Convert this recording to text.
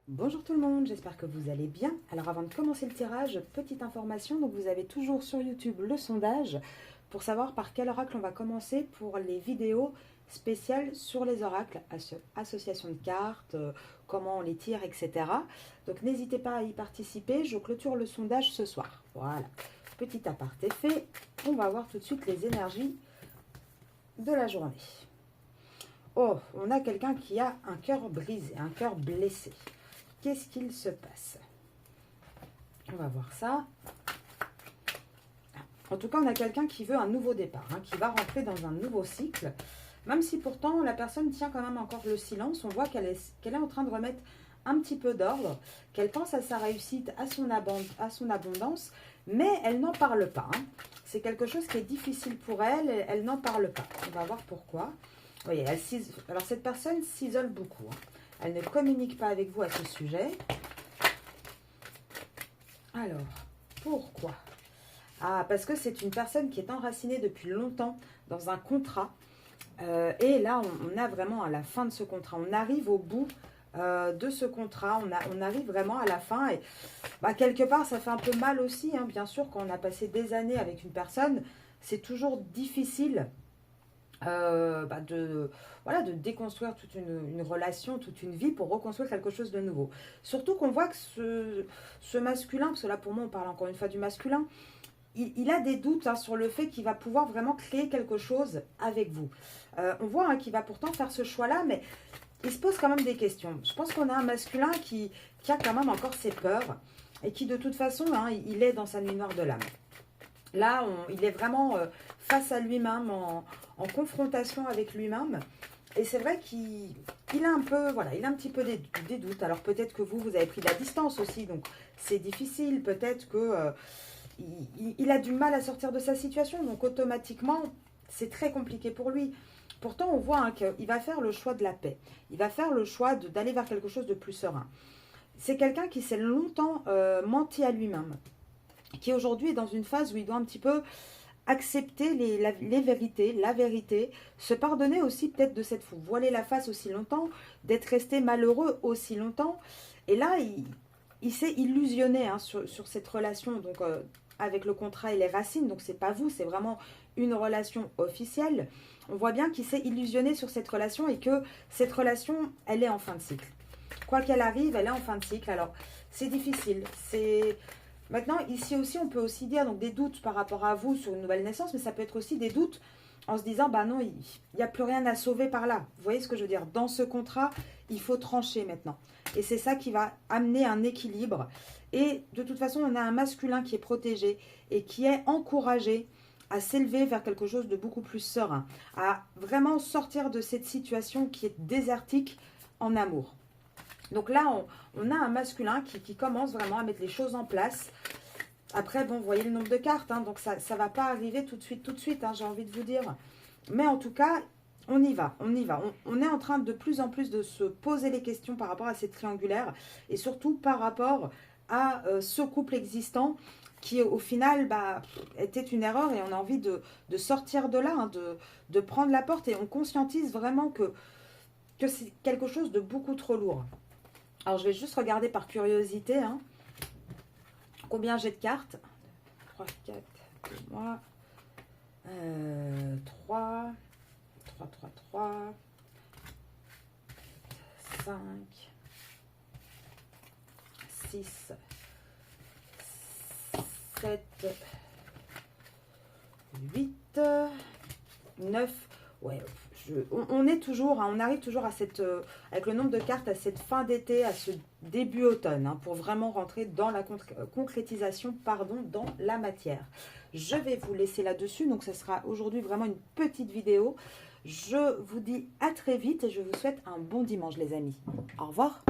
Bonjour tout le monde, j'espère que vous allez bien. Alors avant de commencer le tirage, petite information, donc vous avez toujours sur YouTube le sondage pour savoir par quel oracle on va commencer pour les vidéos spéciales sur les oracles, association de cartes, comment on les tire, etc. Donc n'hésitez pas à y participer, je clôture le sondage ce soir. Voilà, petit aparté fait, on va voir tout de suite les énergies de la journée. Oh, on a quelqu'un qui a un cœur brisé, un cœur blessé. Qu'est-ce qu'il se passe? On va voir ça. En tout cas, on a quelqu'un qui veut un nouveau départ, qui va rentrer dans un nouveau cycle. Même si pourtant, la personne tient quand même encore le silence. On voit qu'elle est en train de remettre un petit peu d'ordre, qu'elle pense à sa réussite, à son abondance, mais elle n'en parle pas. C'est quelque chose qui est difficile pour elle, elle n'en parle pas. On va voir pourquoi. Vous voyez, alors cette personne s'isole beaucoup. Elle ne communique pas avec vous à ce sujet. Alors, pourquoi? Ah, parce que c'est une personne qui est enracinée depuis longtemps dans un contrat. Et là, on a vraiment à la fin de ce contrat. On arrive au bout de ce contrat. On arrive vraiment à la fin. Et quelque part, ça fait un peu mal aussi. Bien sûr, quand on a passé des années avec une personne, c'est toujours difficile de déconstruire toute une relation, toute une vie pour reconstruire quelque chose de nouveau. Surtout qu'on voit que ce masculin, parce que là pour moi on parle encore une fois du masculin, il a des doutes sur le fait qu'il va pouvoir vraiment créer quelque chose avec vous. On voit qu'il va pourtant faire ce choix-là, mais il se pose quand même des questions. Je pense qu'on a un masculin qui a quand même encore ses peurs et qui de toute façon, il est dans sa nuit noire de l'âme. Là, il est vraiment face à lui-même, en confrontation avec lui-même. Et c'est vrai qu'il a un peu, il a un petit peu des doutes. Alors peut-être que vous avez pris de la distance aussi, donc c'est difficile. Peut-être que il a du mal à sortir de sa situation, donc automatiquement, c'est très compliqué pour lui. Pourtant, on voit qu'il va faire le choix de la paix. Il va faire le choix d'aller vers quelque chose de plus serein. C'est quelqu'un qui s'est longtemps menti à lui-même, qui aujourd'hui est dans une phase où il doit un petit peu accepter les vérités, la vérité, se pardonner aussi peut-être de s'être voilé la face aussi longtemps, d'être resté malheureux aussi longtemps. Et là, il s'est illusionné sur cette relation, donc avec le contrat et les racines, donc c'est pas vous, c'est vraiment une relation officielle. On voit bien qu'il s'est illusionné sur cette relation et que cette relation, elle est en fin de cycle. Quoi qu'elle arrive, elle est en fin de cycle. Alors, c'est difficile, c'est... Maintenant, ici aussi, on peut aussi dire donc, des doutes par rapport à vous sur une nouvelle naissance, mais ça peut être aussi des doutes en se disant, non, il n'y a plus rien à sauver par là. Vous voyez ce que je veux dire? Dans ce contrat, il faut trancher maintenant. Et c'est ça qui va amener un équilibre. Et de toute façon, on a un masculin qui est protégé et qui est encouragé à s'élever vers quelque chose de beaucoup plus serein, à vraiment sortir de cette situation qui est désertique en amour. Donc là, on a un masculin qui commence vraiment à mettre les choses en place. Après, bon, vous voyez le nombre de cartes, donc ça ne va pas arriver tout de suite, j'ai envie de vous dire. Mais en tout cas, on y va. On est en train de plus en plus de se poser les questions par rapport à cette triangulaire et surtout par rapport à ce couple existant qui, au final, était une erreur et on a envie de sortir de là, de prendre la porte et on conscientise vraiment que c'est quelque chose de beaucoup trop lourd. Alors, je vais juste regarder par curiosité combien j'ai de cartes. 3, 4, 2, moi. 3, 5, 6, 7, 8, 9. Ouais, on est toujours, on arrive toujours à avec le nombre de cartes, à cette fin d'été, à ce début automne, pour vraiment rentrer dans la concrétisation, dans la matière. Je vais vous laisser là-dessus, donc ce sera aujourd'hui vraiment une petite vidéo. Je vous dis à très vite et je vous souhaite un bon dimanche les amis. Au revoir.